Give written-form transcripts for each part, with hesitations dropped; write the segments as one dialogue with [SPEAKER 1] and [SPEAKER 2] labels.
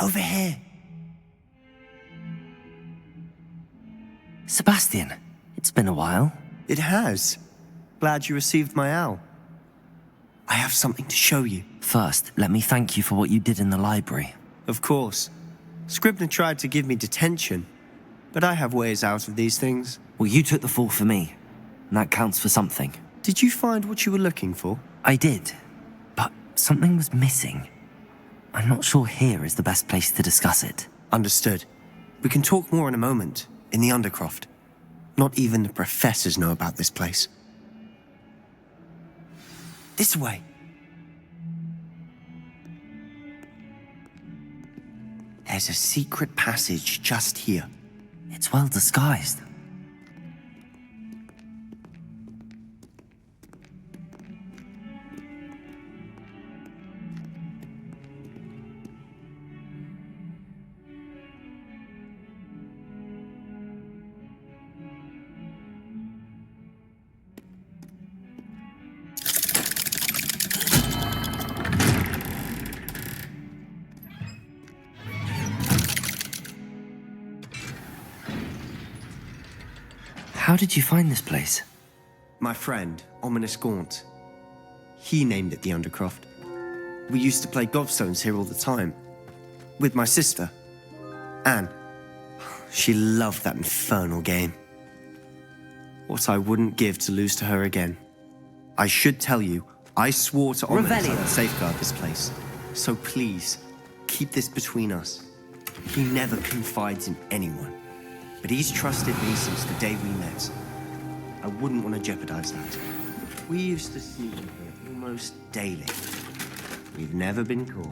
[SPEAKER 1] Over here.
[SPEAKER 2] Sebastian, it's been a while.
[SPEAKER 1] It has. Glad you received my owl. I have something to show you.
[SPEAKER 2] First, let me thank you for what you did in the library.
[SPEAKER 1] Of course. Scribner tried to give me detention, but I have ways out of these things.
[SPEAKER 2] Well, you took the fall for me, and that counts for something.
[SPEAKER 1] Did you find what you were looking for?
[SPEAKER 2] I did, but something was missing. I'm not sure here is the best place to discuss it.
[SPEAKER 1] Understood. We can talk more in a moment, in the Undercroft. Not even the professors know about this place. This way. There's a secret passage just here.
[SPEAKER 2] It's well disguised. How did you find this place?
[SPEAKER 1] My friend, Ominis Gaunt. He named it the Undercroft. We used to play gobstones here all the time. With my sister, Anne. She loved that infernal game. What I wouldn't give to lose to her again. I should tell you, I swore to Ominis I would safeguard this place. So please, keep this between us. He never confides in anyone. But he's trusted me since the day we met. I wouldn't want to jeopardize that. We used to sneak in here almost daily. We've never been caught.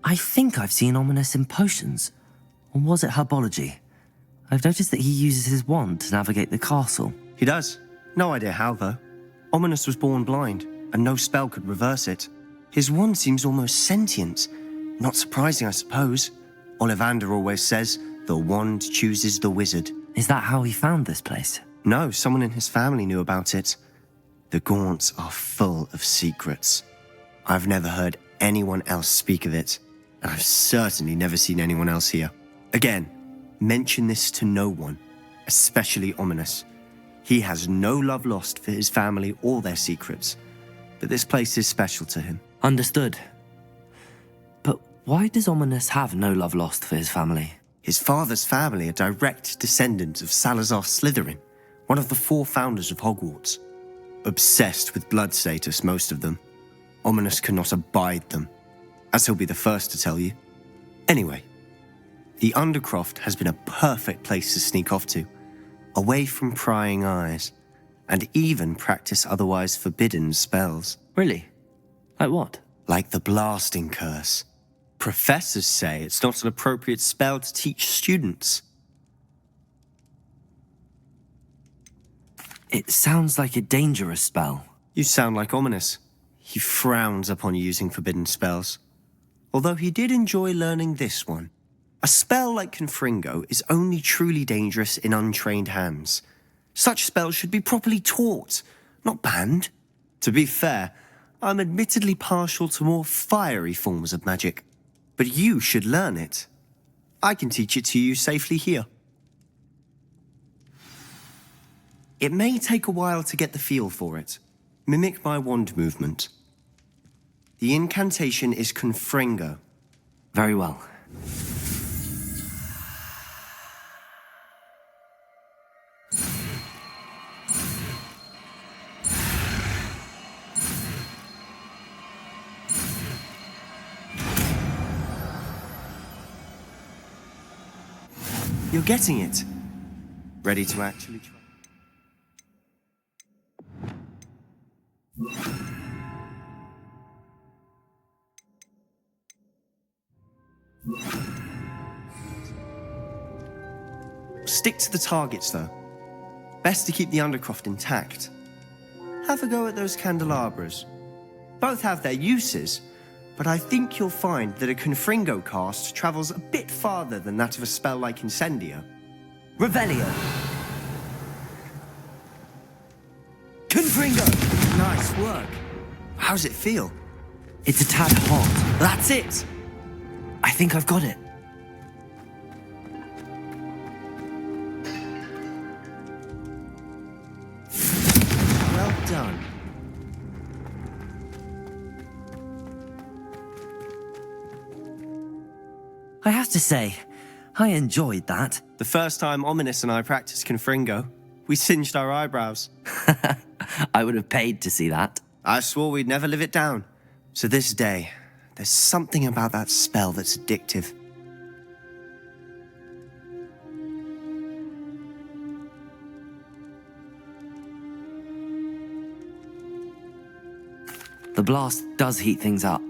[SPEAKER 2] I think I've seen Ominis in potions. Or was it herbology? I've noticed that he uses his wand to navigate the castle.
[SPEAKER 1] He does. No idea how, though. Ominis was born blind, and no spell could reverse it. His wand seems almost sentient. Not surprising, I suppose. Ollivander always says, the wand chooses the wizard.
[SPEAKER 2] Is that how he found this place?
[SPEAKER 1] No, someone in his family knew about it. The Gaunts are full of secrets. I've never heard anyone else speak of it, and I've certainly never seen anyone else here. Again, mention this to no one, especially Ominis. He has no love lost for his family or their secrets, but this place is special to him.
[SPEAKER 2] Understood. But why does Ominis have no love lost for his family?
[SPEAKER 1] His father's family are direct descendants of Salazar Slytherin, one of the 4 founders of Hogwarts. Obsessed with blood status, most of them. Ominis cannot abide them, as he'll be the first to tell you. Anyway, the Undercroft has been a perfect place to sneak off to, away from prying eyes, and even practice otherwise forbidden spells.
[SPEAKER 2] Really? Like what?
[SPEAKER 1] Like the blasting curse. Professors say it's not an appropriate spell to teach students.
[SPEAKER 2] It sounds like a dangerous spell.
[SPEAKER 1] You sound like Ominis. He frowns upon using forbidden spells. Although he did enjoy learning this one. A spell like Confringo is only truly dangerous in untrained hands. Such spells should be properly taught, not banned. To be fair, I'm admittedly partial to more fiery forms of magic. But you should learn it. I can teach it to you safely here. It may take a while to get the feel for it. Mimic my wand movement. The incantation is Confringo.
[SPEAKER 2] Very well.
[SPEAKER 1] You're getting it. Ready to actually try? Stick to the targets, though. Best to keep the Undercroft intact. Have a go at those candelabras. Both have their uses, but I think you'll find that a Confringo cast travels a bit farther than that of a spell like Incendio.
[SPEAKER 2] Revelio! Confringo!
[SPEAKER 1] Nice work. How's it feel?
[SPEAKER 2] It's a tad hot.
[SPEAKER 1] That's it!
[SPEAKER 2] I think I've got it.
[SPEAKER 1] Well done.
[SPEAKER 2] I have to say, I enjoyed that.
[SPEAKER 1] The first time Ominis and I practiced Confringo, we singed our eyebrows.
[SPEAKER 2] I would have paid to see that.
[SPEAKER 1] I swore we'd never live it down. So this day, there's something about that spell that's addictive.
[SPEAKER 2] The blast does heat things up.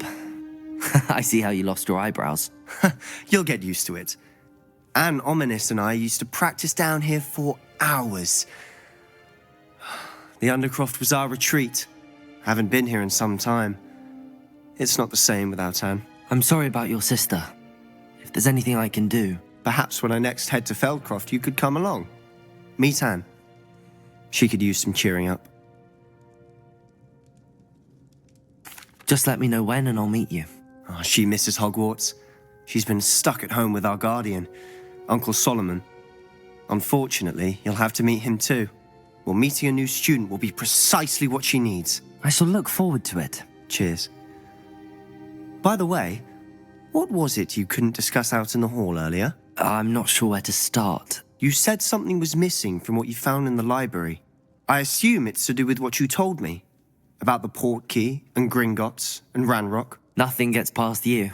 [SPEAKER 2] I see how you lost your eyebrows.
[SPEAKER 1] You'll get used to it. And Ominis and I used to practice down here for hours. The Undercroft was our retreat. Haven't been here in some time. It's not the same without Anne.
[SPEAKER 2] I'm sorry about your sister. If there's anything I can do...
[SPEAKER 1] Perhaps when I next head to Feldcroft, you could come along. Meet Anne. She could use some cheering up.
[SPEAKER 2] Just let me know when and I'll meet you.
[SPEAKER 1] Oh, she misses Hogwarts. She's been stuck at home with our guardian, Uncle Solomon. Unfortunately, you'll have to meet him too. Well, meeting a new student will be precisely what she needs.
[SPEAKER 2] I shall look forward to it.
[SPEAKER 1] Cheers. By the way, what was it you couldn't discuss out in the hall earlier?
[SPEAKER 2] I'm not sure where to start.
[SPEAKER 1] You said something was missing from what you found in the library. I assume it's to do with what you told me. About the port key, and Gringotts, and Ranrock.
[SPEAKER 2] Nothing gets past you.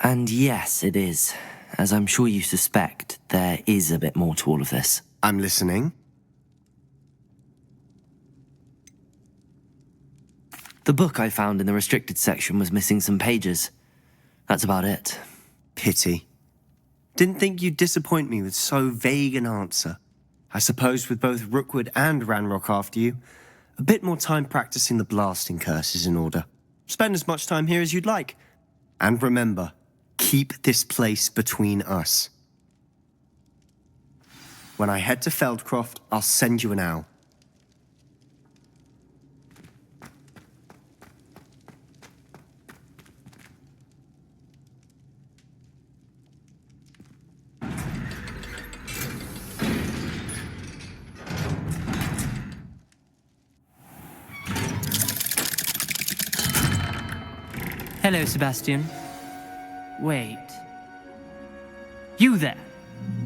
[SPEAKER 2] And yes, it is. As I'm sure you suspect, there is a bit more to all of this.
[SPEAKER 1] I'm listening.
[SPEAKER 2] The book I found in the restricted section was missing some pages. That's about it.
[SPEAKER 1] Pity. Didn't think you'd disappoint me with so vague an answer. I suppose with both Rookwood and Ranrock after you, a bit more time practicing the blasting curse is in order. Spend as much time here as you'd like. And remember, keep this place between us. When I head to Feldcroft, I'll send you an owl.
[SPEAKER 3] Hello, Sebastian. Wait. You there?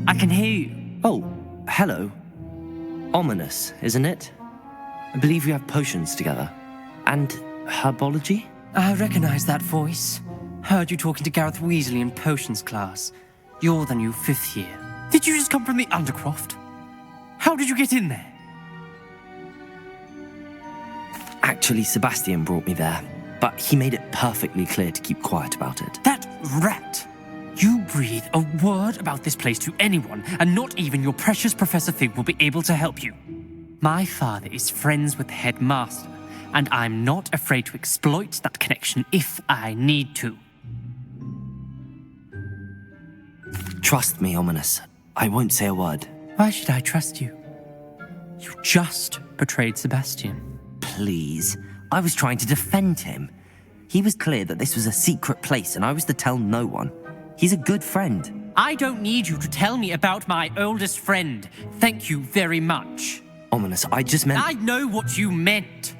[SPEAKER 3] I can hear you.
[SPEAKER 2] Oh, hello. Ominis, isn't it? I believe we have potions together. And herbology?
[SPEAKER 3] I recognize that voice. Heard you talking to Gareth Weasley in potions class. You're the new 5th year. Did you just come from the Undercroft? How did you get in there?
[SPEAKER 2] Actually, Sebastian brought me there. But he made it perfectly clear to keep quiet about it.
[SPEAKER 3] That rat! You breathe a word about this place to anyone, and not even your precious Professor Fig will be able to help you. My father is friends with the headmaster, and I'm not afraid to exploit that connection if I need to.
[SPEAKER 2] Trust me, Ominis. I won't say a word.
[SPEAKER 3] Why should I trust you? You just betrayed Sebastian.
[SPEAKER 2] Please. I was trying to defend him. He was clear that this was a secret place and I was to tell no one. He's a good friend.
[SPEAKER 3] I don't need you to tell me about my oldest friend. Thank you very much.
[SPEAKER 2] Ominis, I just meant...
[SPEAKER 3] I know what you meant.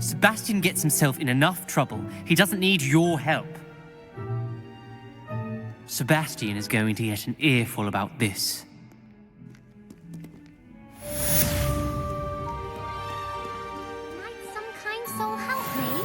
[SPEAKER 3] Sebastian gets himself in enough trouble. He doesn't need your help. Sebastian is going to get an earful about this.
[SPEAKER 4] Might some kind soul help me?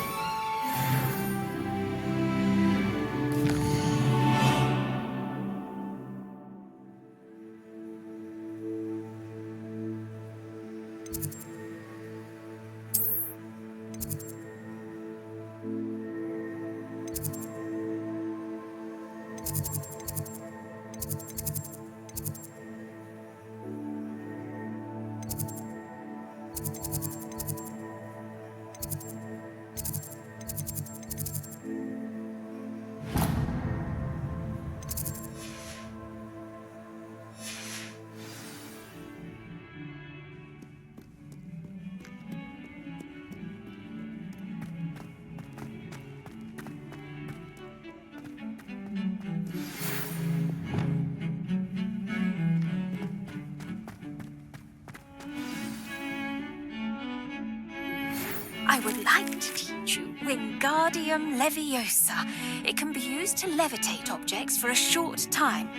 [SPEAKER 5] like to teach you Wingardium Leviosa. It can be used to levitate objects for a short time.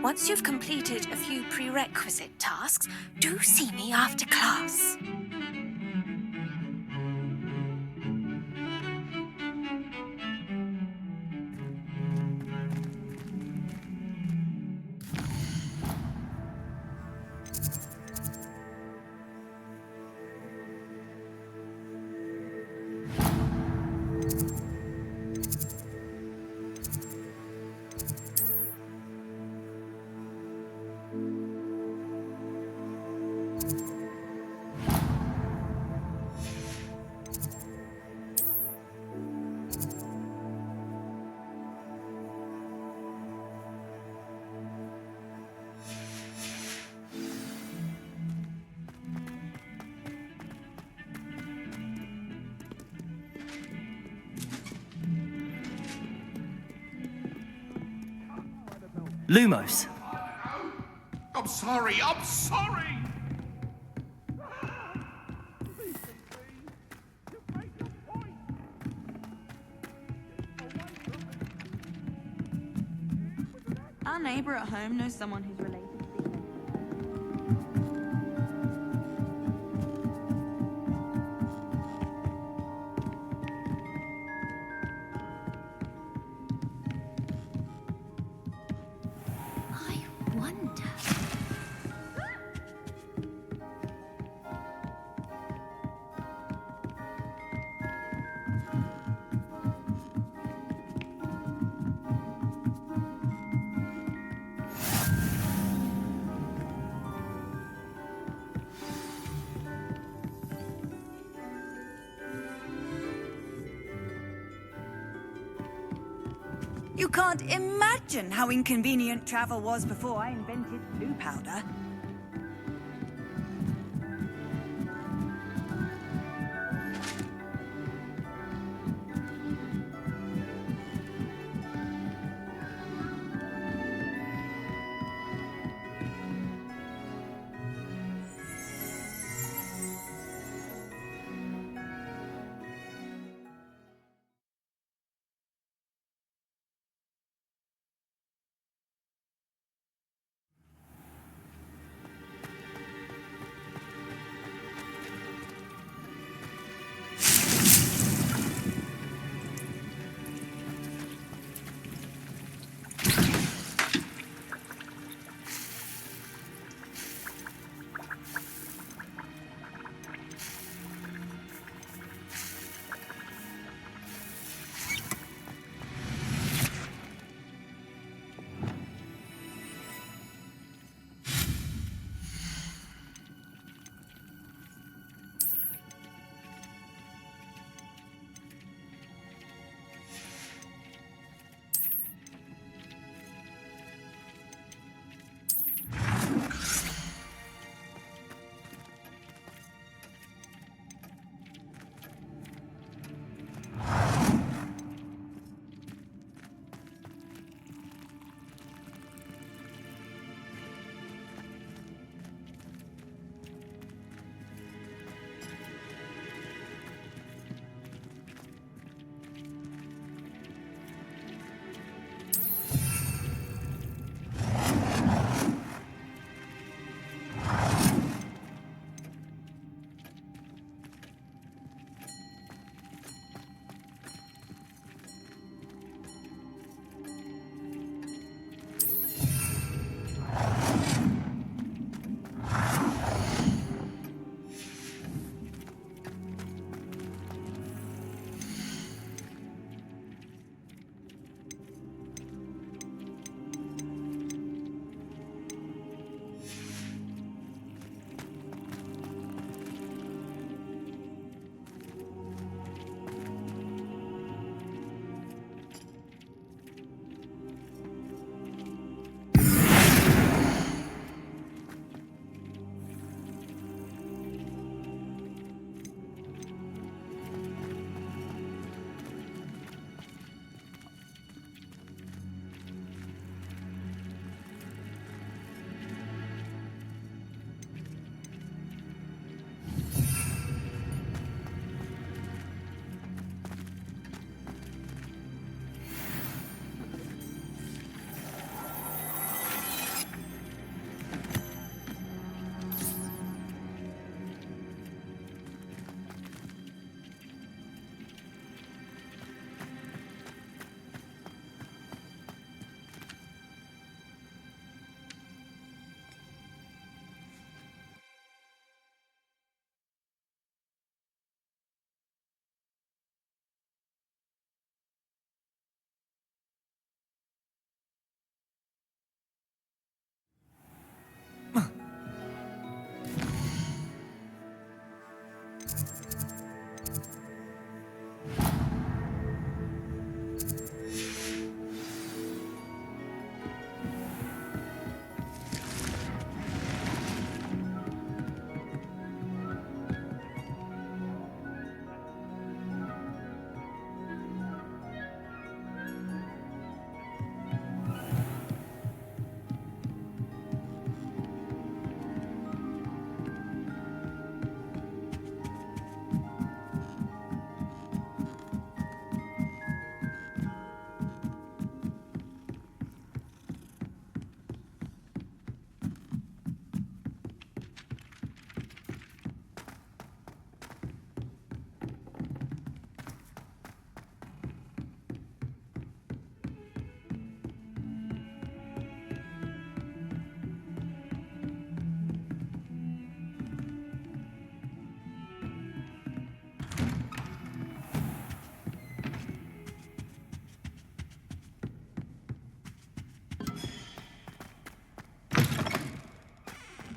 [SPEAKER 5] Once you've completed a few prerequisite tasks, do see me after class.
[SPEAKER 2] Lumos.
[SPEAKER 6] I'm sorry, I'm sorry!
[SPEAKER 7] Our neighbor at home knows someone who's related to the...
[SPEAKER 4] I wonder.
[SPEAKER 8] You can't imagine how inconvenient travel was before I invented blue powder.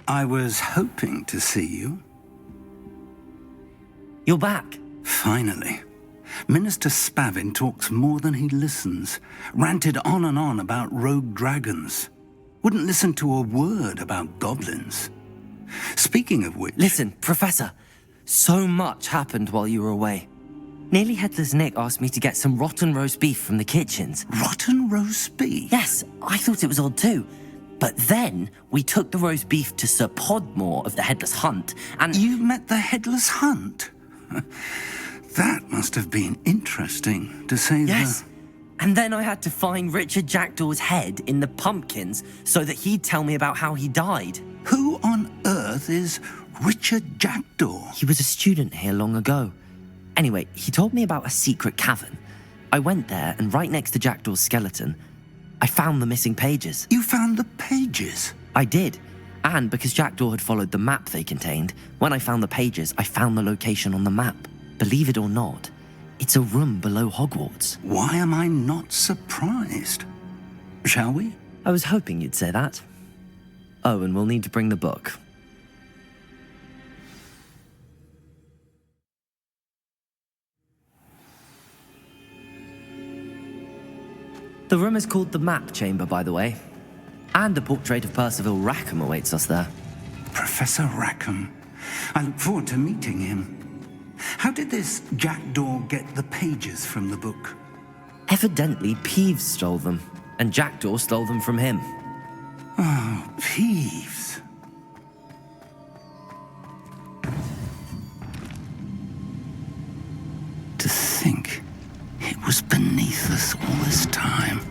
[SPEAKER 9] I was hoping to see you.
[SPEAKER 2] You're back.
[SPEAKER 9] Finally. Minister Spavin talks more than he listens. Ranted on and on about rogue dragons. Wouldn't listen to a word about goblins. Speaking of which...
[SPEAKER 2] Listen, Professor. So much happened while you were away. Nearly Headless Nick asked me to get some rotten roast beef from the kitchens.
[SPEAKER 9] Rotten roast beef?
[SPEAKER 2] Yes, I thought it was odd too. But then we took the roast beef to Sir Podmore of the Headless Hunt, and...
[SPEAKER 9] You met the Headless Hunt? That must have been interesting, to say the...
[SPEAKER 2] Yes. And then I had to find Richard Jackdaw's head in the pumpkins so that he'd tell me about how he died.
[SPEAKER 9] Who on earth is Richard Jackdaw?
[SPEAKER 2] He was a student here long ago. Anyway, he told me about a secret cavern. I went there, and right next to Jackdaw's skeleton, I found the missing pages.
[SPEAKER 9] You found the pages?
[SPEAKER 2] I did. And because Jackdaw had followed the map they contained, when I found the pages, I found the location on the map. Believe it or not, it's a room below Hogwarts.
[SPEAKER 9] Why am I not surprised? Shall we?
[SPEAKER 2] I was hoping you'd say that. Oh, and we'll need to bring the book. The room is called the Map Chamber, by the way. And a portrait of Percival Rackham awaits us there.
[SPEAKER 9] Professor Rackham. I look forward to meeting him. How did this Jackdaw get the pages from the book?
[SPEAKER 2] Evidently, Peeves stole them, and Jackdaw stole them from him.
[SPEAKER 9] Oh, Peeves. To think it was beneath us all this time.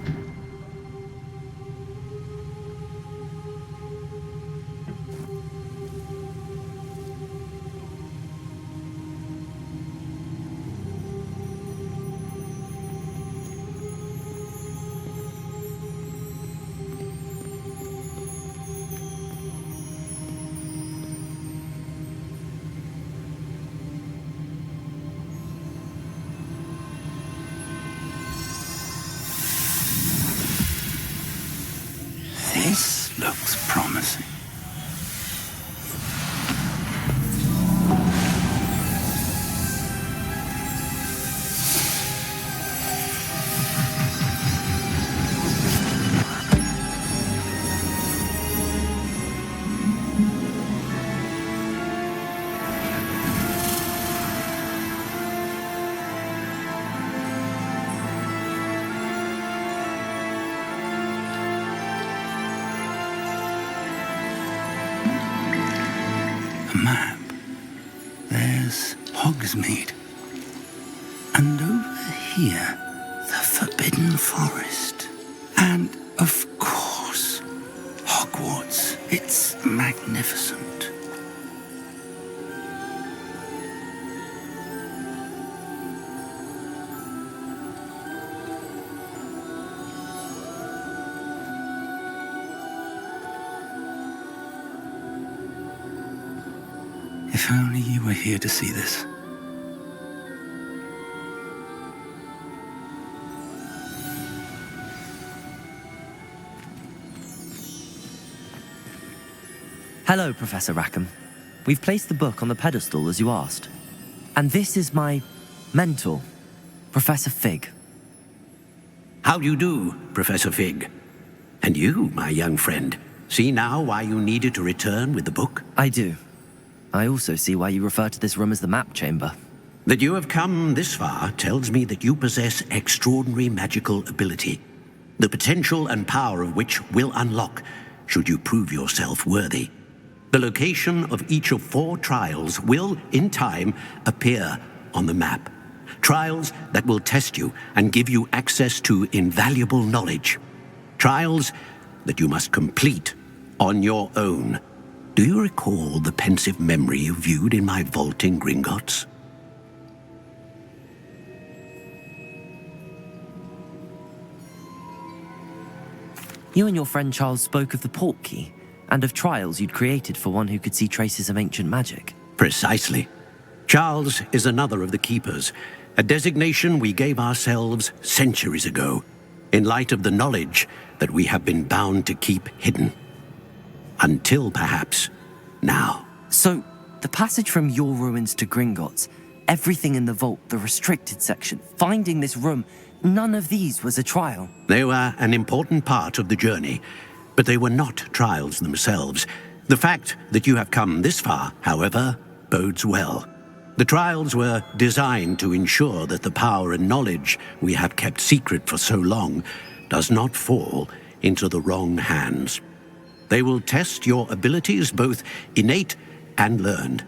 [SPEAKER 9] This looks promising. Map. There's Hogsmeade. And over here, the Forbidden Forest. And, of course, Hogwarts. It's magnificent. If only you were here to see this.
[SPEAKER 2] Hello, Professor Rackham. We've placed the book on the pedestal as you asked. And this is my mentor, Professor Fig.
[SPEAKER 10] How do you do, Professor Fig? And you, my young friend, see now why you needed to return with the book?
[SPEAKER 2] I do. I also see why you refer to this room as the Map Chamber.
[SPEAKER 10] That you have come this far tells me that you possess extraordinary magical ability, the potential and power of which will unlock should you prove yourself worthy. The location of each of 4 trials will, in time, appear on the map. Trials that will test you and give you access to invaluable knowledge. Trials that you must complete on your own. Do you recall the pensive memory you viewed in my vault in Gringotts?
[SPEAKER 2] You and your friend Charles spoke of the Portkey, and of trials you'd created for one who could see traces of ancient magic.
[SPEAKER 10] Precisely. Charles is another of the Keepers, a designation we gave ourselves centuries ago, in light of the knowledge that we have been bound to keep hidden. Until, perhaps, now.
[SPEAKER 2] So, the passage from your ruins to Gringotts, everything in the vault, the restricted section, finding this room, none of these was a trial.
[SPEAKER 10] They were an important part of the journey, but they were not trials themselves. The fact that you have come this far, however, bodes well. The trials were designed to ensure that the power and knowledge we have kept secret for so long does not fall into the wrong hands. They will test your abilities, both innate and learned.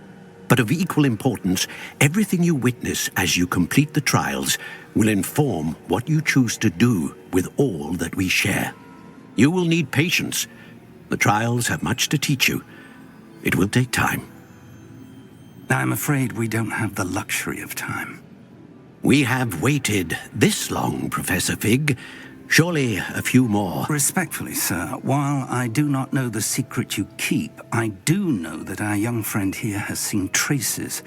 [SPEAKER 10] But of equal importance, everything you witness as you complete the trials will inform what you choose to do with all that we share. You will need patience. The trials have much to teach you. It will take time.
[SPEAKER 9] I'm afraid we don't have the luxury of time.
[SPEAKER 10] We have waited this long, Professor Fig. Surely a few more.
[SPEAKER 9] Respectfully, sir, while I do not know the secret you keep, I do know that our young friend here has seen traces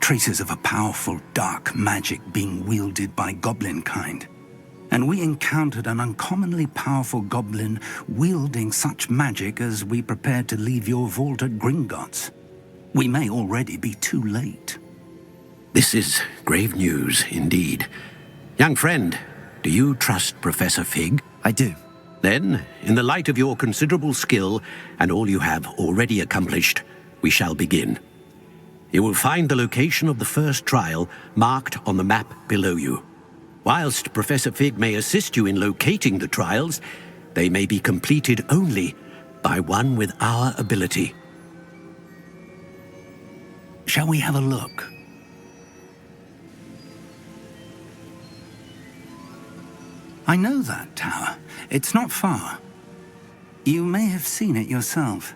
[SPEAKER 9] of a powerful dark magic being wielded by goblin kind. And we encountered an uncommonly powerful goblin wielding such magic as we prepared to leave your vault at Gringotts. We may already be too late.
[SPEAKER 10] This is grave news indeed. Young friend, do you trust Professor Fig?
[SPEAKER 2] I do.
[SPEAKER 10] Then, in the light of your considerable skill and all you have already accomplished, we shall begin. You will find the location of the first trial marked on the map below you. Whilst Professor Fig may assist you in locating the trials, they may be completed only by one with our ability.
[SPEAKER 9] Shall we have a look? I know that tower. It's not far. You may have seen it yourself.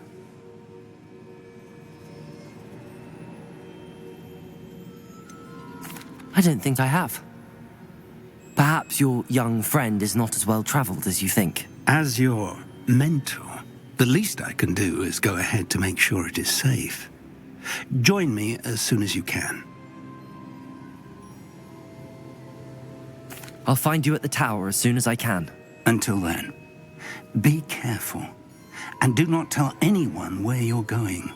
[SPEAKER 2] I don't think I have. Perhaps your young friend is not as well traveled as you think.
[SPEAKER 9] As your mentor, the least I can do is go ahead to make sure it is safe. Join me as soon as you can.
[SPEAKER 2] I'll find you at the tower as soon as I can.
[SPEAKER 9] Until then, be careful, and do not tell anyone where you're going.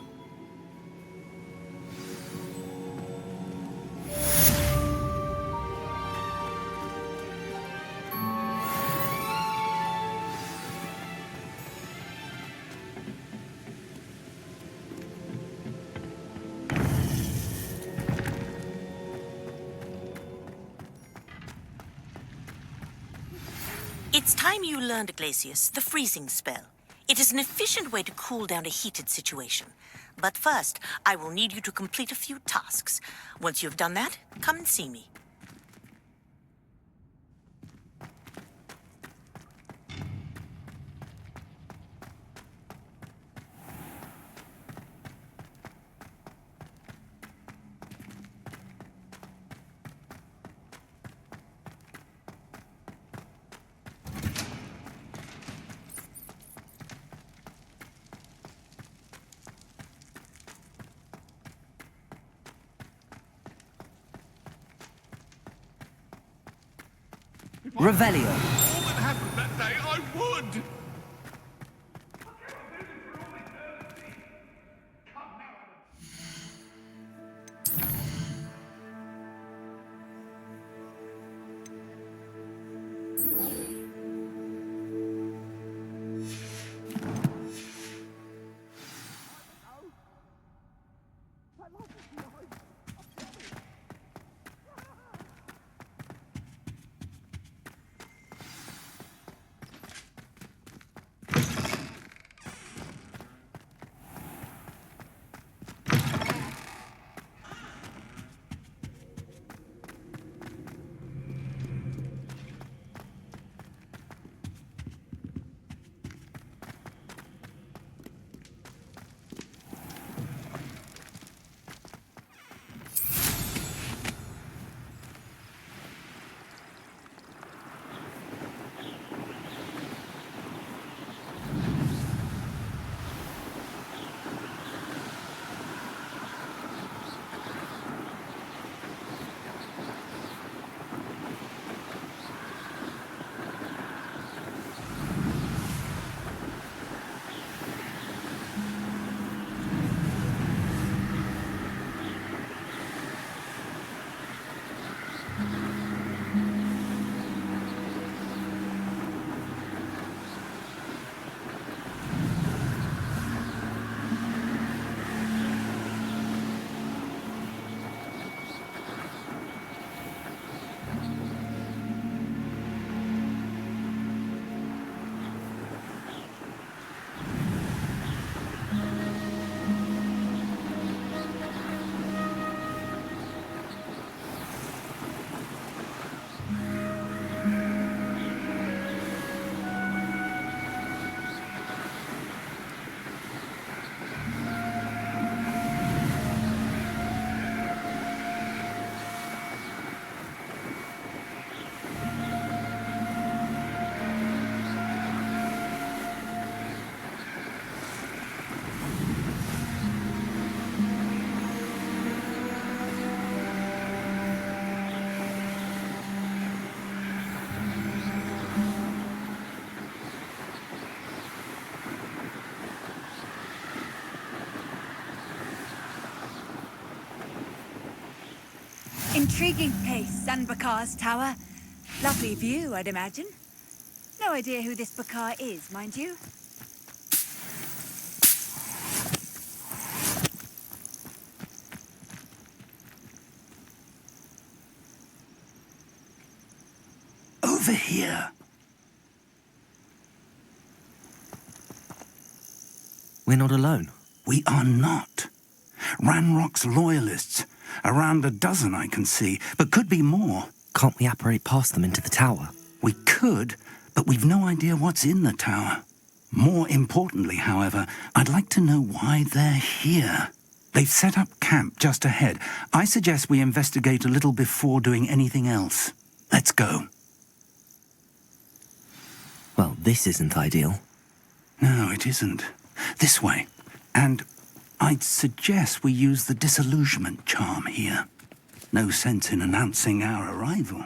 [SPEAKER 11] It's time you learned, Glacius, the freezing spell. It is an efficient way to cool down a heated situation. But first, I will need you to complete a few tasks. Once you have done that, come and see me.
[SPEAKER 2] Revelio.
[SPEAKER 6] All that happened that day, I would!
[SPEAKER 8] Intriguing place, Sanbakar's tower. Lovely view, I'd imagine. No idea who this Bakar is, mind you.
[SPEAKER 9] Over here.
[SPEAKER 2] We're not alone.
[SPEAKER 9] We are not. Ranrock's loyalists. Around a dozen I can see, but could be more.
[SPEAKER 2] Can't we apparate past them into the tower?
[SPEAKER 9] We could, but we've no idea what's in the tower. More importantly, however, I'd like to know why they're here. They've set up camp just ahead. I suggest we investigate a little before doing anything else. Let's go.
[SPEAKER 2] Well, this isn't ideal.
[SPEAKER 9] No, it isn't. This way. And I'd suggest we use the disillusionment charm here. No sense in announcing our arrival.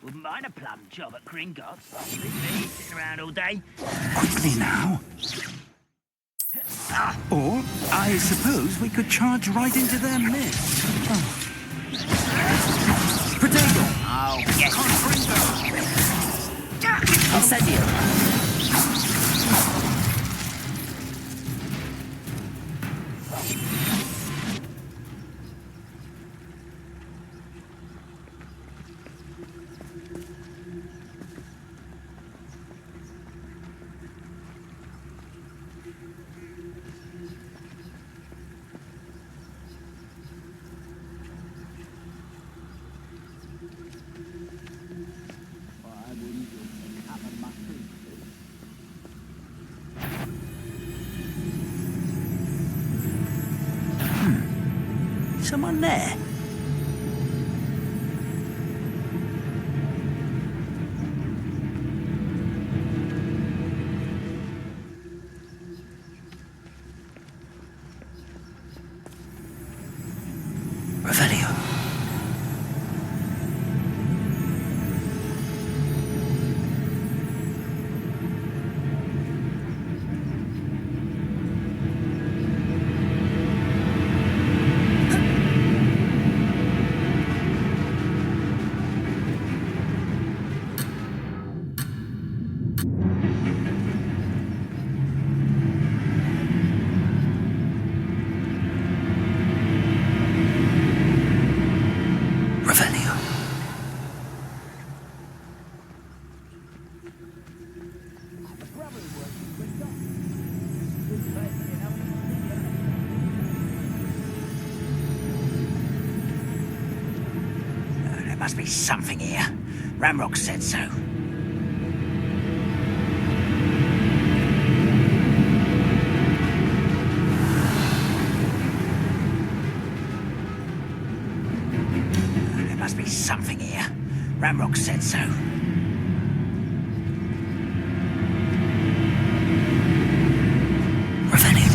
[SPEAKER 12] Wouldn't mind a plum job at Gringotts. Leave me sitting around all day.
[SPEAKER 9] Quickly now. Or, I suppose we could charge right into their midst.
[SPEAKER 2] Potato!
[SPEAKER 12] Oh, yes.
[SPEAKER 2] Confringo! Incendio!
[SPEAKER 12] Someone there?
[SPEAKER 2] Revelio.
[SPEAKER 12] There must be something here. Ramrock said so. There must be something here. Ramrock said so.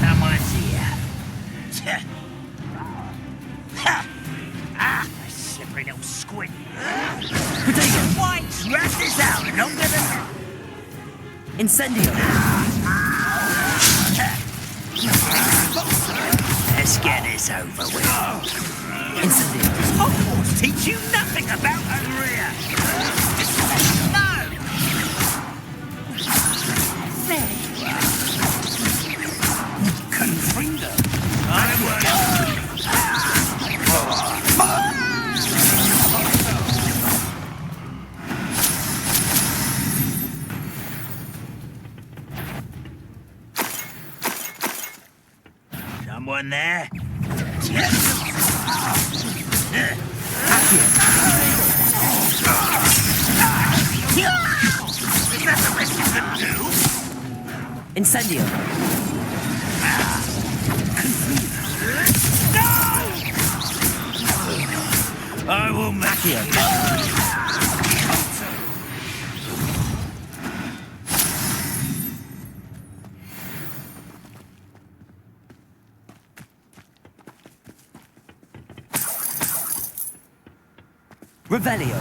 [SPEAKER 12] Someone's here. Ah, a slippery little squid. White, rat this out and don't get it.
[SPEAKER 2] Incendio!
[SPEAKER 12] Let's get this over with.
[SPEAKER 2] Incendio!
[SPEAKER 12] teach you nothing about Unreal. No!
[SPEAKER 8] There you are.
[SPEAKER 12] Confringo. I won't. Someone there? Is that the best you can do?
[SPEAKER 2] Incendio.
[SPEAKER 12] No! I will make you.
[SPEAKER 2] Revelio.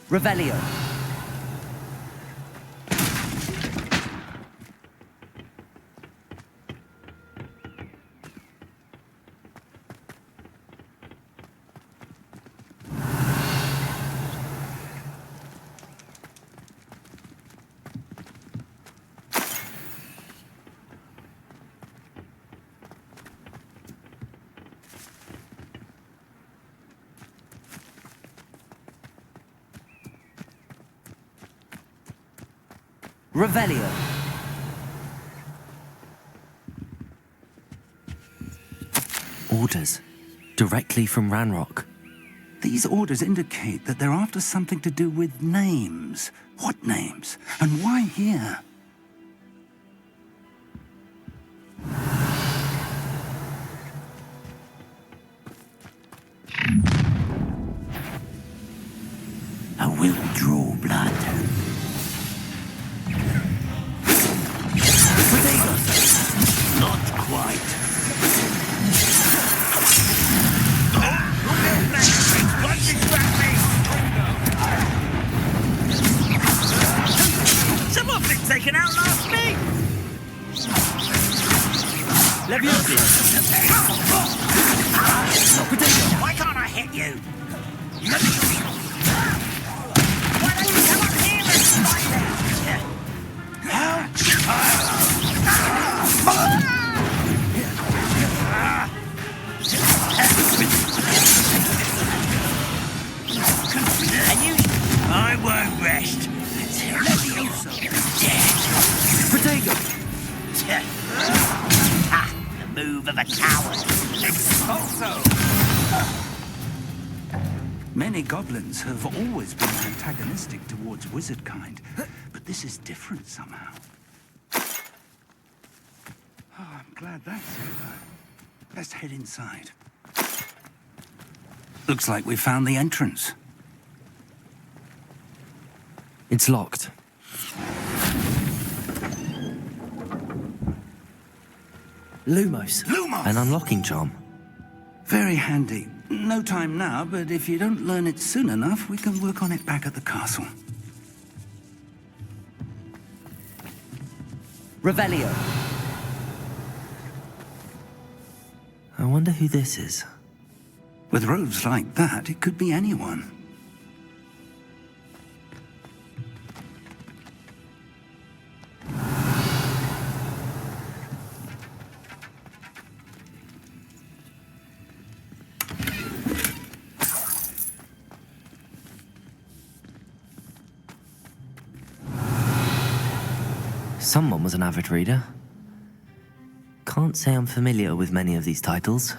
[SPEAKER 2] Revelio. Revelio. Orders. Directly from Ranrock.
[SPEAKER 9] These orders indicate that they're after something to do with names. What names? And why here?
[SPEAKER 10] I will draw blood. Not quite.
[SPEAKER 12] Some of it taken out last week. Why can't I hit you? Why don't you come up here and fight it? I won't rest until Leviosa dead.
[SPEAKER 2] Protego.
[SPEAKER 12] The move of a coward. Expulso.
[SPEAKER 9] Many goblins have always been antagonistic towards wizard kind, but this is different somehow. Oh, I'm glad that's over. Let's head inside. Looks like we found the entrance.
[SPEAKER 2] It's locked. Lumos.
[SPEAKER 9] Lumos!
[SPEAKER 2] An unlocking charm.
[SPEAKER 9] Very handy. No time now, but if you don't learn it soon enough, we can work on it back at the castle.
[SPEAKER 2] Revelio. I wonder who this is.
[SPEAKER 9] With robes like that, it could be anyone.
[SPEAKER 2] Someone was an avid reader. Can't say I'm familiar with many of these titles.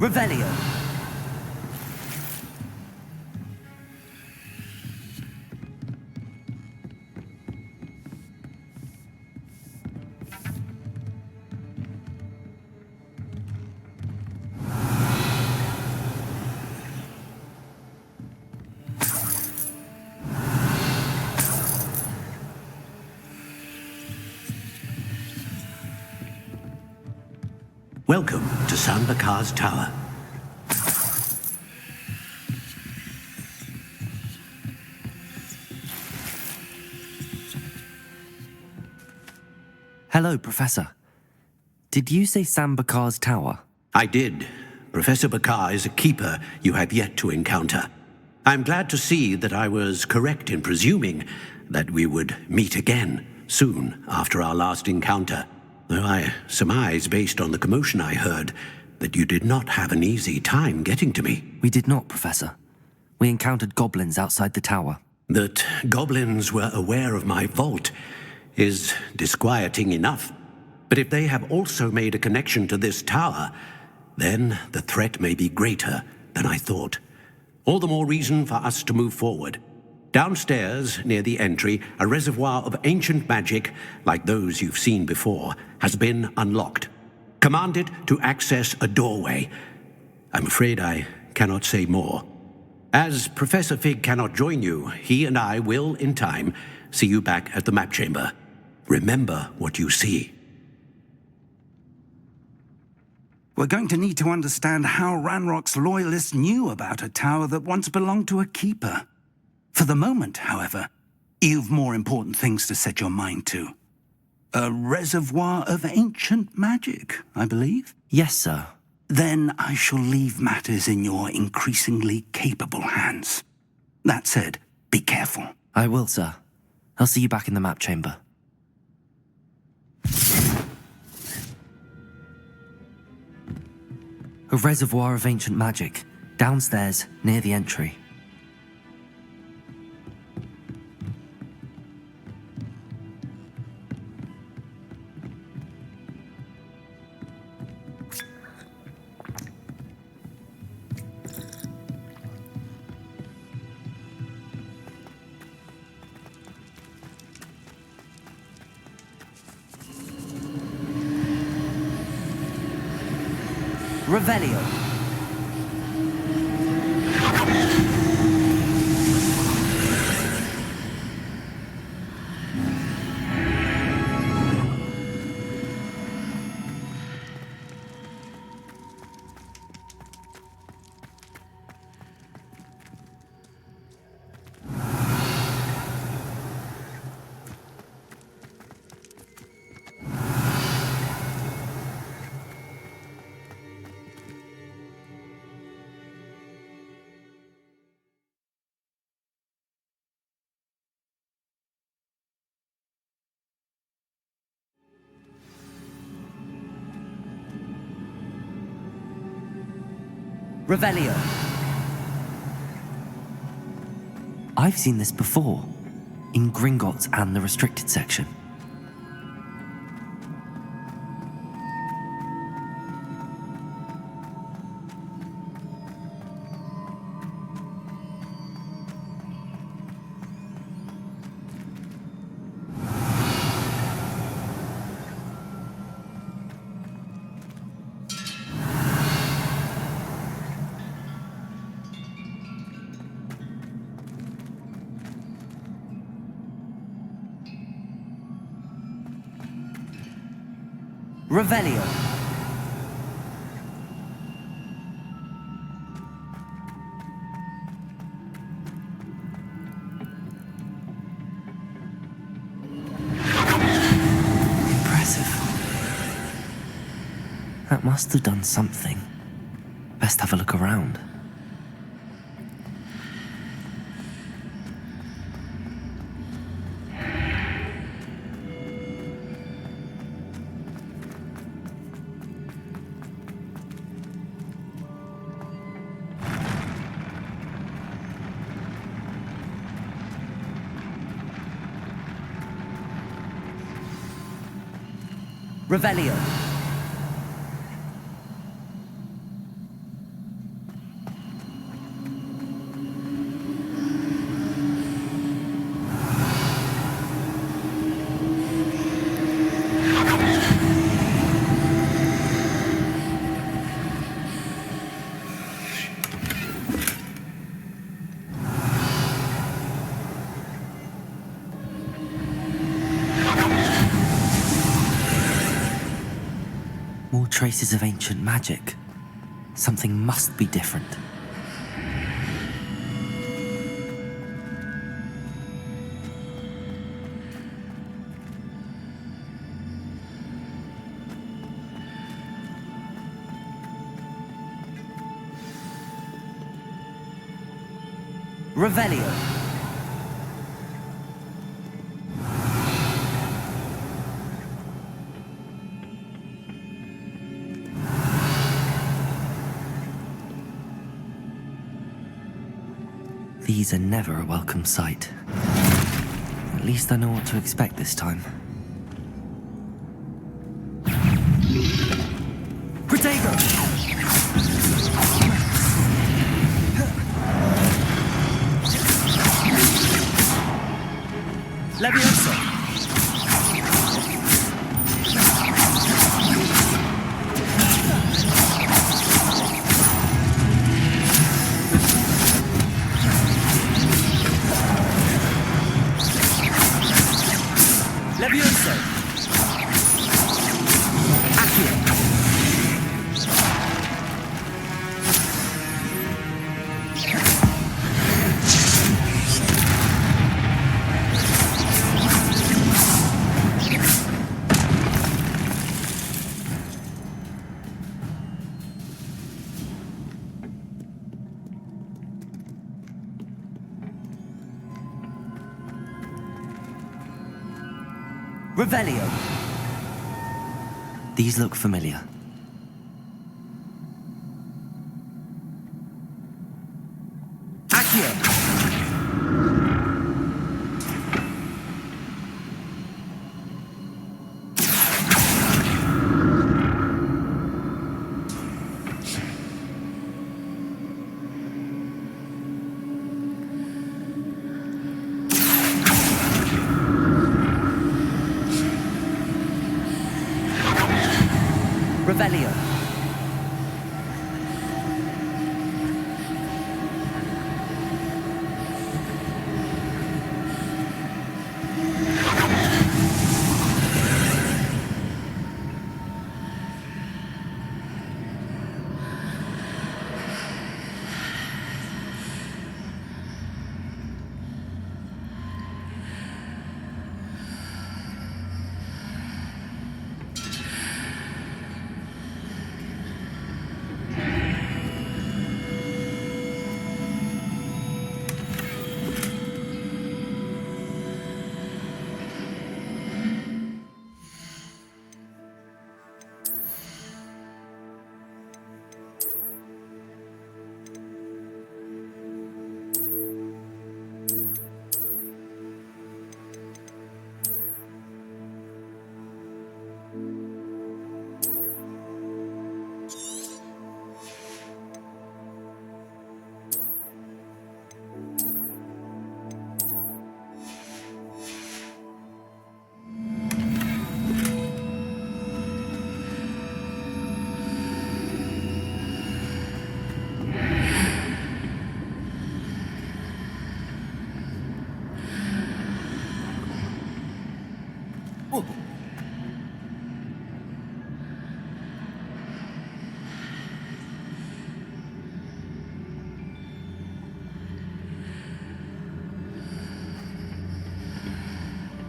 [SPEAKER 2] Revelio.
[SPEAKER 10] Welcome to Sanbakar's Tower.
[SPEAKER 2] Hello, Professor. Did you say Sambakar's Tower?
[SPEAKER 10] I did. Professor Bakar is a keeper you have yet to encounter. I'm glad to see that I was correct in presuming that we would meet again soon after our last encounter. Though I surmise, based on the commotion I heard, that you did not have an easy time getting to me.
[SPEAKER 2] We did not, Professor. We encountered goblins outside the tower.
[SPEAKER 10] That goblins were aware of my vault is disquieting enough. But if they have also made a connection to this tower, then the threat may be greater than I thought. All the more reason for us to move forward. Downstairs, near the entry, a reservoir of ancient magic, like those you've seen before, has been unlocked. Command it to access a doorway. I'm afraid I cannot say more. As Professor Fig cannot join you, he and I will, in time, see you back at the map chamber. Remember what you see.
[SPEAKER 9] We're going to need to understand how Ranrock's loyalists knew about a tower that once belonged to a keeper. For the moment, however, you've more important things to set your mind to. A reservoir of ancient magic, I believe?
[SPEAKER 2] Yes, sir.
[SPEAKER 9] Then I shall leave matters in your increasingly capable hands. That said, be careful.
[SPEAKER 2] I will, sir. I'll see you back in the map chamber. A reservoir of ancient magic, downstairs, near the entry. Revelio. Revelio. I've seen this before, in Gringotts and the restricted section. Revelio. Impressive. That must have done something. Best have a look around. Revelio. More traces of ancient magic. Something must be different. Revelio. These are never a welcome sight. At least I know what to expect this time. Protego! Leviosa! Leviosa! Accio! Revelio. These look familiar. Accio. Revelio.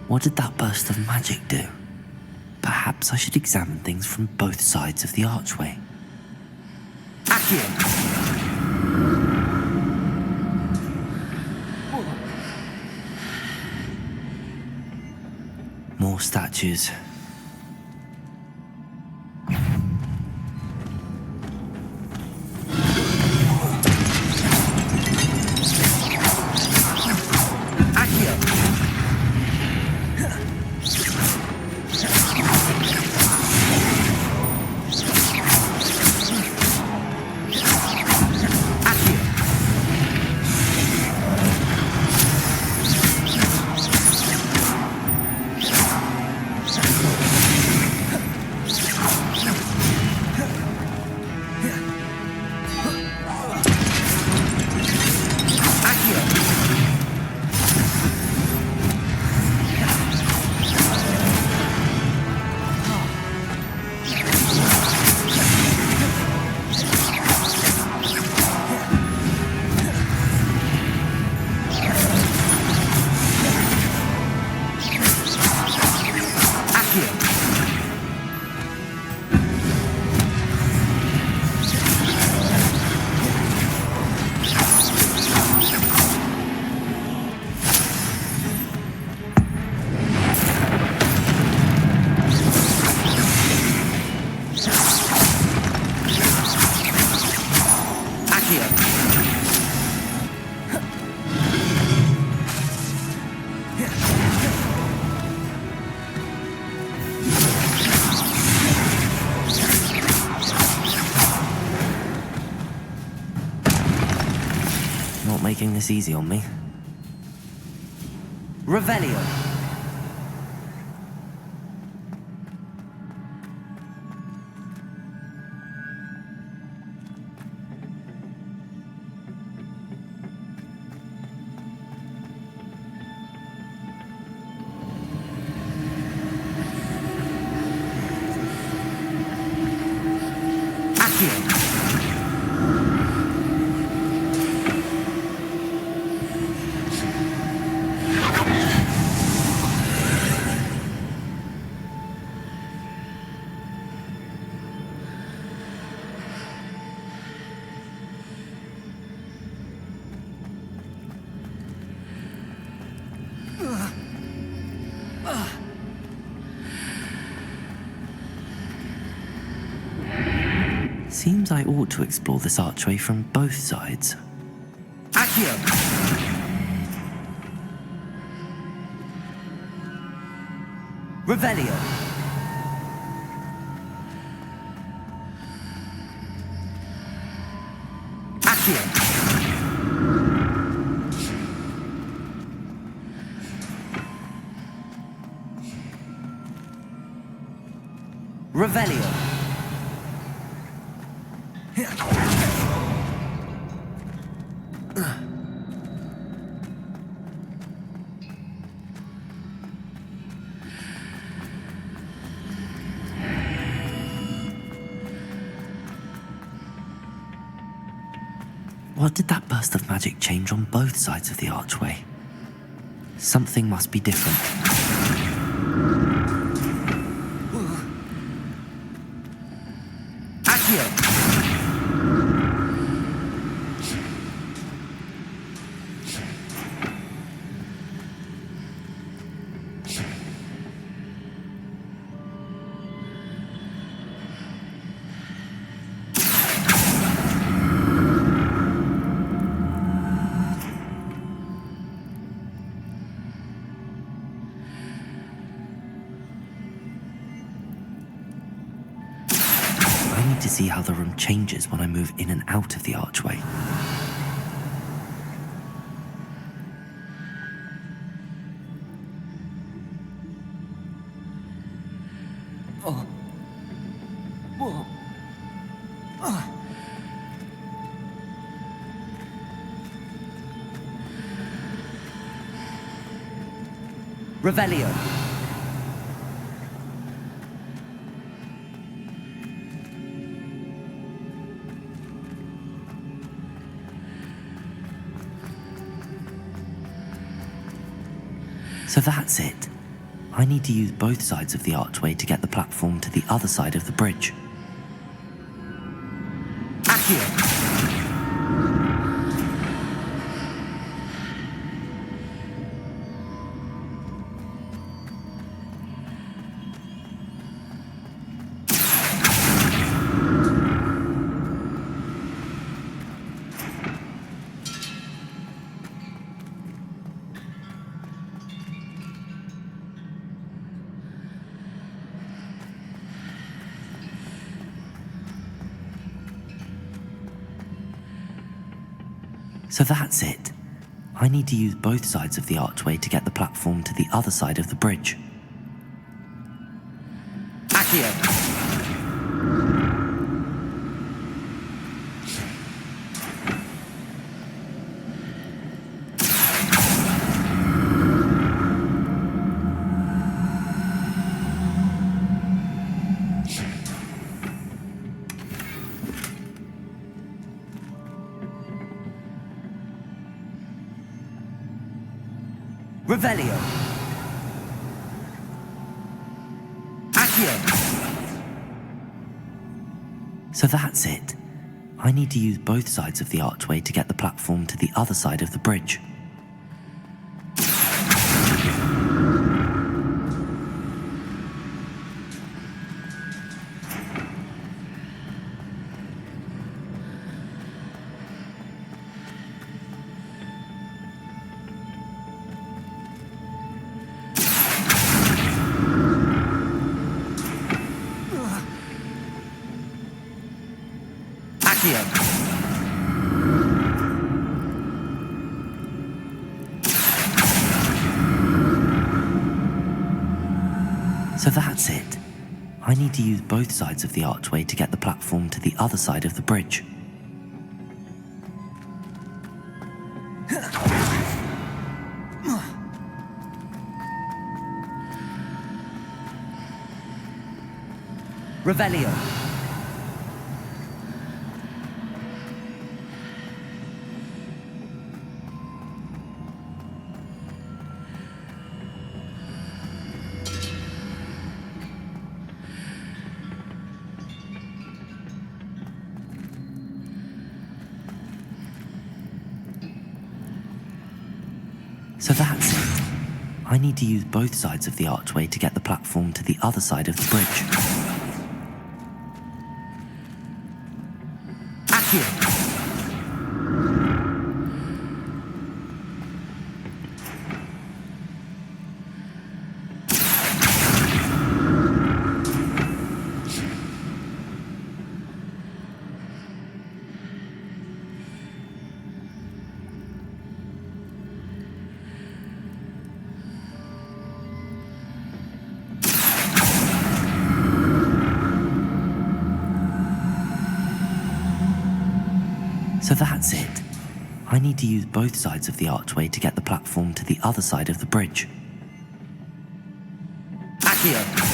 [SPEAKER 2] What did that burst of magic do? Perhaps I should examine things from both sides of the archway. Accio! More statues. taking this easy on me. Revelio. Seems I ought to explore this archway from both sides. Accio! Revelio! Accio! Revelio! What did that burst of magic change on both sides of the archway? Something must be different. Accio! To see how the room changes when I move in and out of the archway. Revelio. So that's it. I need to use both sides of the archway to get the platform to the other side of the bridge. Accio! So that's it. I need to use both sides of the archway to get the platform to the other side of the bridge. Accio! Revelio. Accio. So that's it. I need to use both sides of the archway to get the platform to the other side of the bridge. So that's it. I need to use both sides of the archway to get the platform to the other side of the bridge. Revelio. So that's it. I need to use both sides of the archway to get the platform to the other side of the bridge. Accio! So that's it. I need to use both sides of the archway to get the platform to the other side of the bridge. Accio!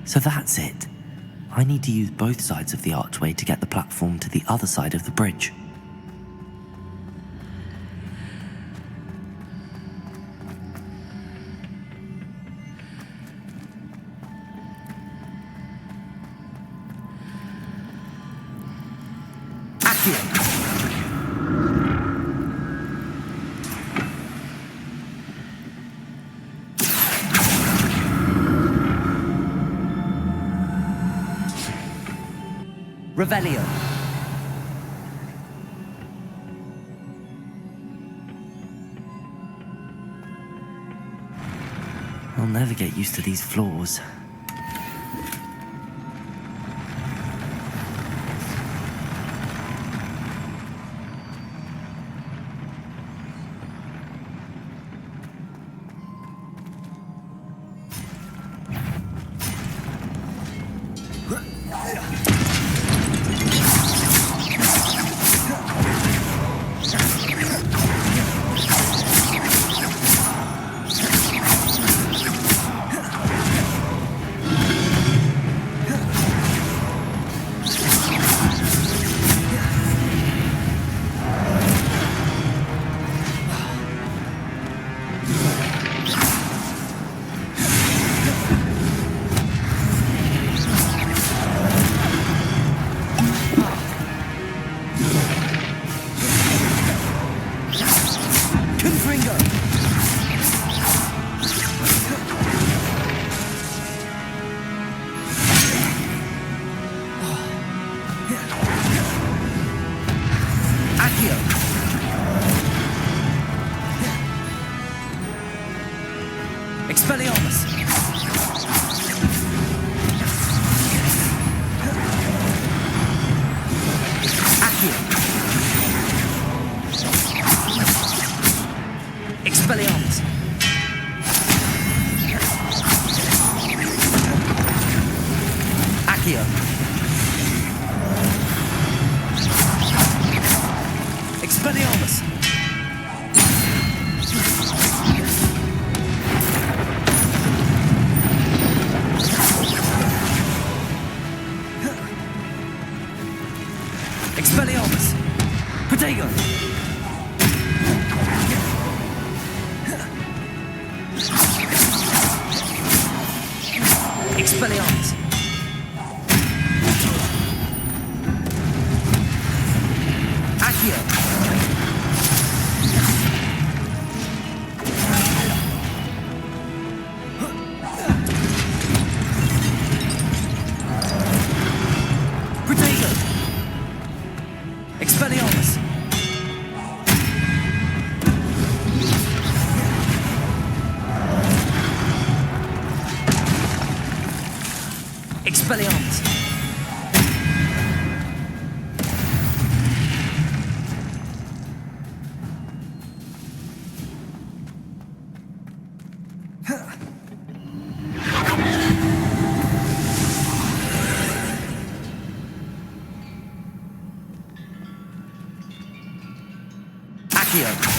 [SPEAKER 2] So that's it. I need to use both sides of the archway to get the platform to the other side of the bridge. Accio! Revelio. I'll never get used to these floors. Confringo! Accio! Expelliarmus! Accio! Expelliarmus! Accio! Expelliarmus! Expelliarmus! Protego! Expelliarmus! Accio! Protego! Expelliarmus! Expelliarmus! Accio!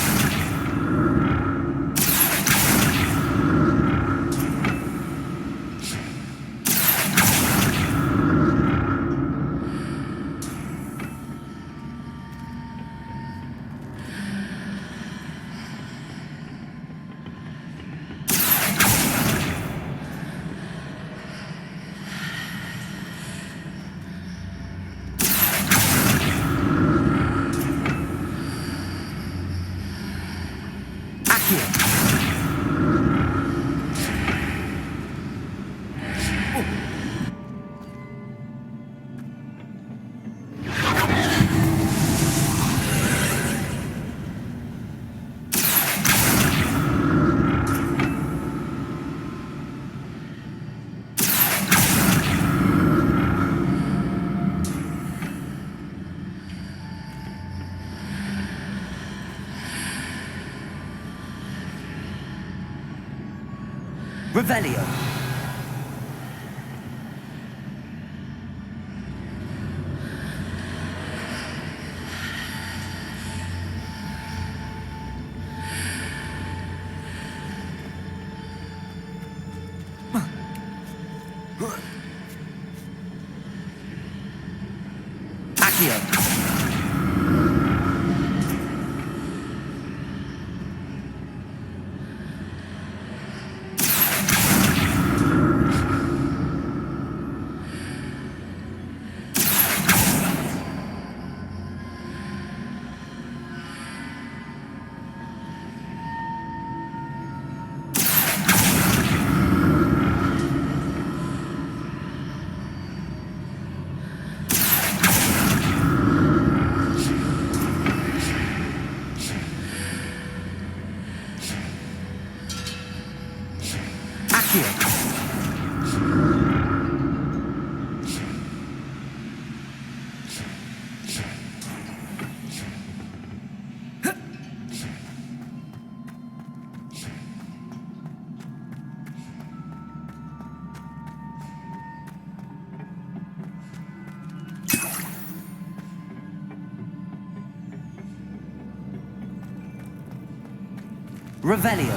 [SPEAKER 2] Revelio. Accio. Revelio.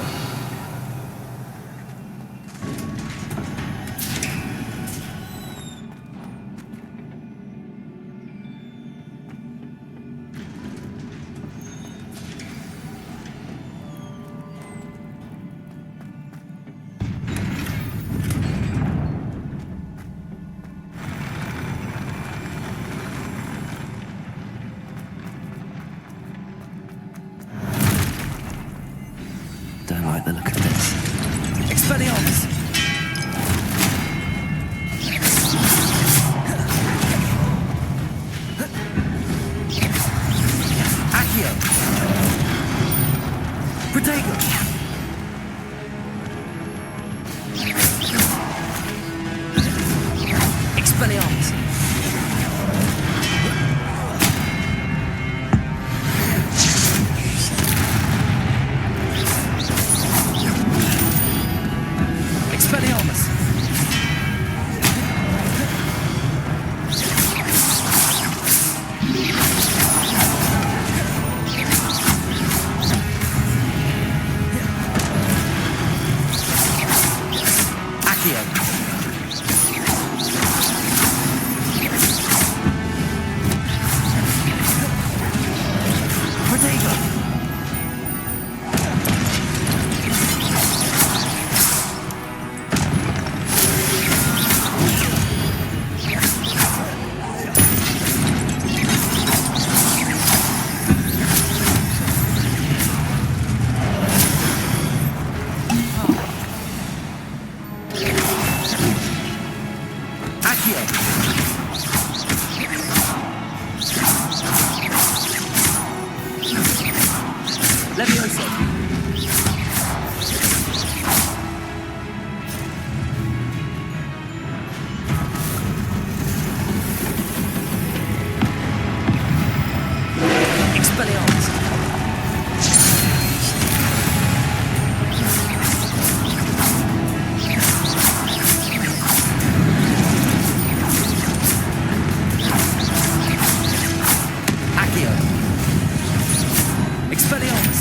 [SPEAKER 2] Don't like the look of this. Expelliarmus! Accio! Protego! Expelliarmus! Levioso! Expelliarmus! Accio! Expelliarmus!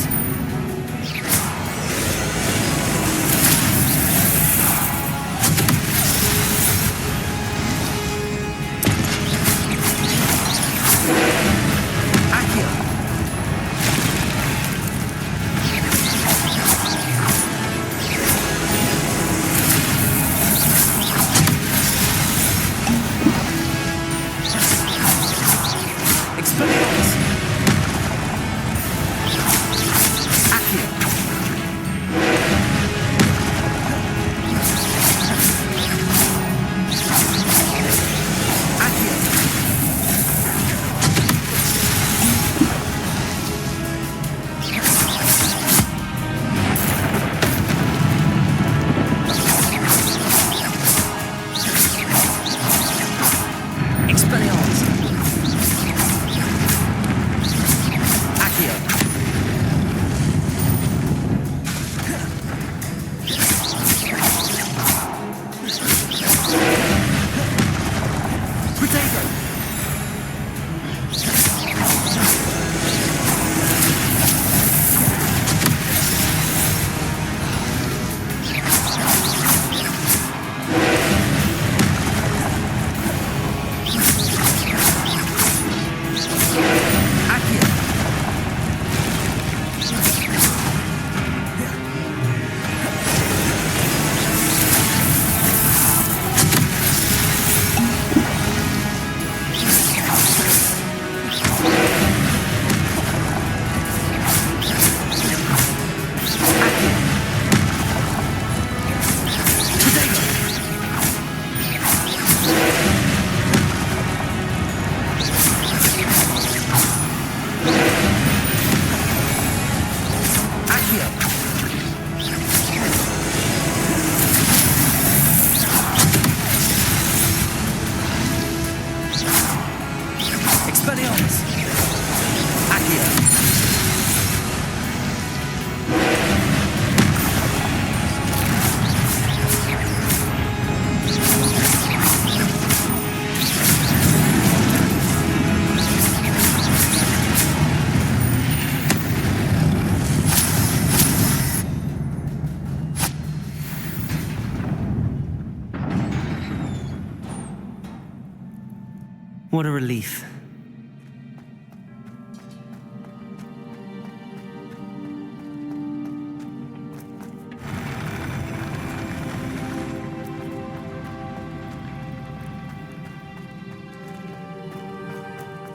[SPEAKER 2] What a relief.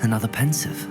[SPEAKER 2] Another pensive.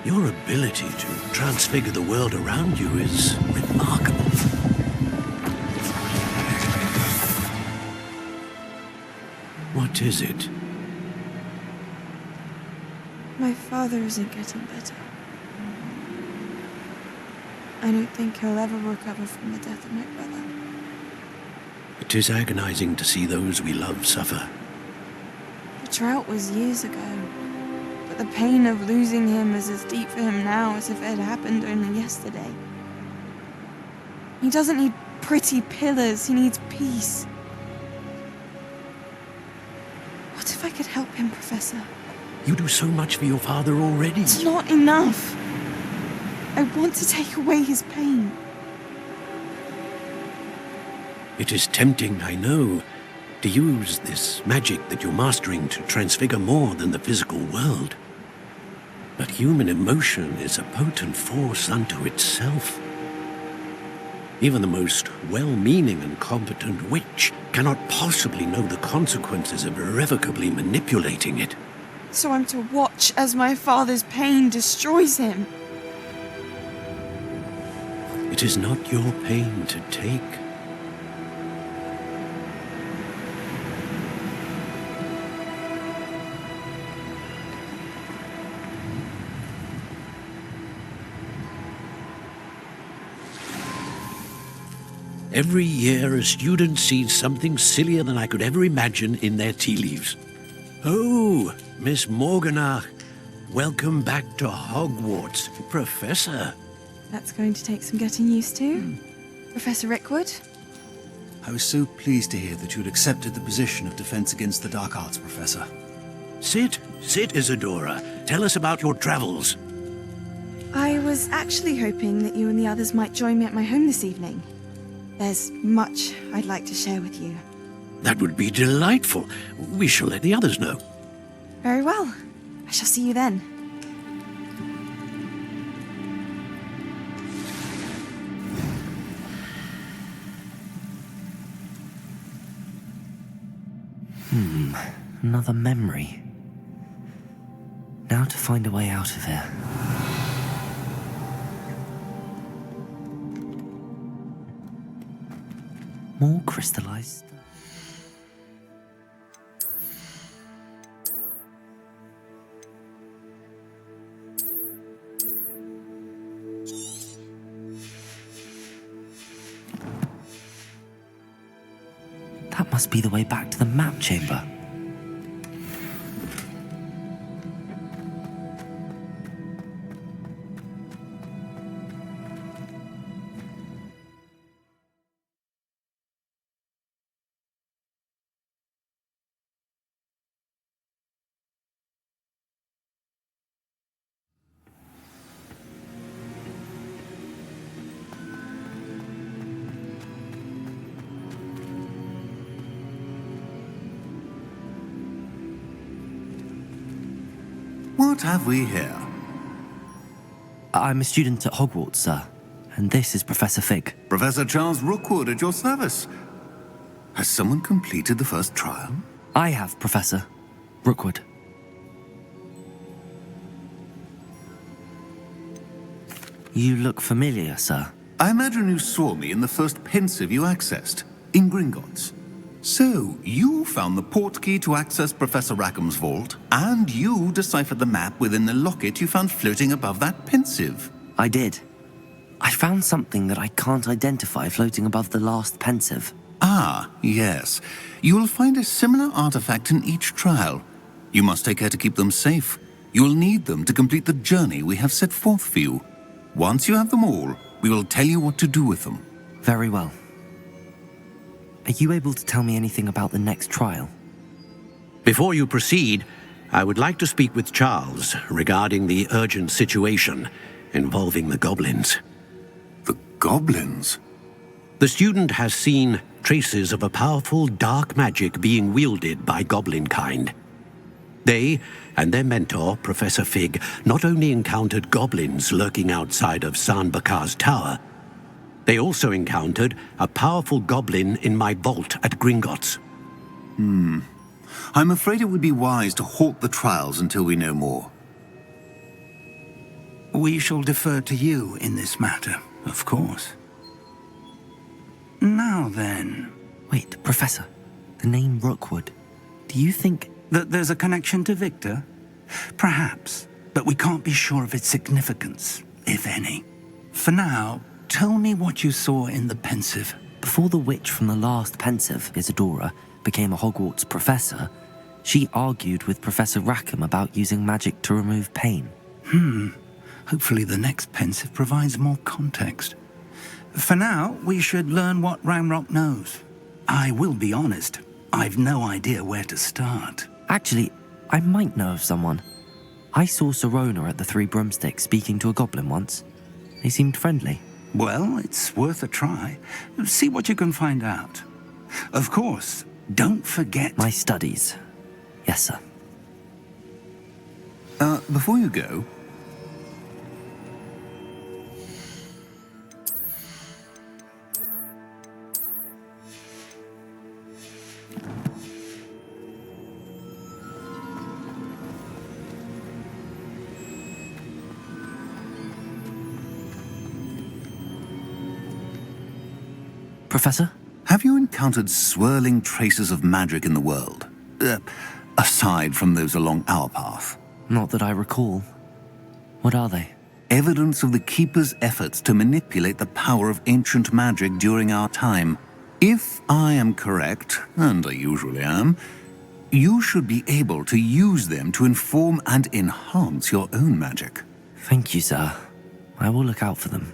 [SPEAKER 10] Your ability to transfigure the world around you is remarkable. What is it?
[SPEAKER 7] My father isn't getting better. I don't think he'll ever recover from the death of my brother.
[SPEAKER 10] It is agonizing to see those we love suffer.
[SPEAKER 7] The drought was years ago. But the pain of losing him is as deep for him now as if it had happened only yesterday. He doesn't need pretty pillars, he needs peace. What if I could help him, Professor?
[SPEAKER 10] You do so much for your father already.
[SPEAKER 7] It's not enough. I want to take away his pain.
[SPEAKER 10] It is tempting, I know, to use this magic that you're mastering to transfigure more than the physical world. But human emotion is a potent force unto itself. Even the most well-meaning and competent witch cannot possibly know the consequences of irrevocably manipulating it.
[SPEAKER 7] So I'm to watch as my father's pain destroys him.
[SPEAKER 10] It is not your pain to take. Every year, a student sees something sillier than I could ever imagine in their tea leaves. Oh, Miss Morganach, welcome back to Hogwarts, Professor.
[SPEAKER 7] That's going to take some getting used to. Professor Rickwood?
[SPEAKER 13] I was so pleased to hear that you'd accepted the position of Defense Against the Dark Arts, Professor.
[SPEAKER 10] Sit, Isadora. Tell us about your travels.
[SPEAKER 7] I was actually hoping that you and the others might join me at my home this evening. There's much I'd like to share with you.
[SPEAKER 10] That would be delightful. We shall let the others know.
[SPEAKER 7] Very well. I shall see you then.
[SPEAKER 2] Another memory. Now to find a way out of here. More crystallized. That must be the way back to the map chamber.
[SPEAKER 6] What have we here?
[SPEAKER 2] I'm a student at Hogwarts, sir. And this is Professor Fig.
[SPEAKER 6] Professor Charles Rookwood at your service. Has someone completed the first trial?
[SPEAKER 2] I have, Professor Rookwood. You look familiar, sir.
[SPEAKER 6] I imagine you saw me in the first pensive you accessed, in Gringotts. So, you found the portkey to access Professor Rackham's vault, and you deciphered the map within the locket you found floating above that pensive.
[SPEAKER 2] I did. I found something that I can't identify floating above the last pensive.
[SPEAKER 6] Ah, yes. You will find a similar artifact in each trial. You must take care to keep them safe. You will need them to complete the journey we have set forth for you. Once you have them all, we will tell you what to do with them.
[SPEAKER 2] Very well. Are you able to tell me anything about the next trial?
[SPEAKER 10] Before you proceed, I would like to speak with Charles regarding the urgent situation involving the goblins.
[SPEAKER 6] The goblins?
[SPEAKER 10] The student has seen traces of a powerful dark magic being wielded by goblin kind. They and their mentor, Professor Fig, not only encountered goblins lurking outside of Sanbakar's tower, they also encountered a powerful goblin in my vault at Gringotts.
[SPEAKER 6] I'm afraid it would be wise to halt the trials until we know more.
[SPEAKER 9] We shall defer to you in this matter, of course. Now then...
[SPEAKER 2] Wait, Professor. The name Rookwood. Do you think...
[SPEAKER 9] that there's a connection to Victor? Perhaps, but we can't be sure of its significance, if any. For now, tell me what you saw in the pensive.
[SPEAKER 2] Before the witch from the last pensive, Isadora, became a Hogwarts professor, she argued with Professor Rackham about using magic to remove pain.
[SPEAKER 9] Hopefully the next pensive provides more context. For now, we should learn what Ranrock knows. I will be honest, I've no idea where to start.
[SPEAKER 2] Actually, I might know of someone. I saw Sirona at the Three Broomsticks speaking to a goblin once. They seemed friendly.
[SPEAKER 9] Well, it's worth a try. See what you can find out. Of course, don't forget...
[SPEAKER 2] My studies. Yes, sir.
[SPEAKER 6] Before you go...
[SPEAKER 2] Professor?
[SPEAKER 6] Have you encountered swirling traces of magic in the world? Aside from those along our path?
[SPEAKER 2] Not that I recall. What are they?
[SPEAKER 6] Evidence of the Keeper's efforts to manipulate the power of ancient magic during our time. If I am correct, and I usually am, you should be able to use them to inform and enhance your own magic.
[SPEAKER 2] Thank you, sir. I will look out for them.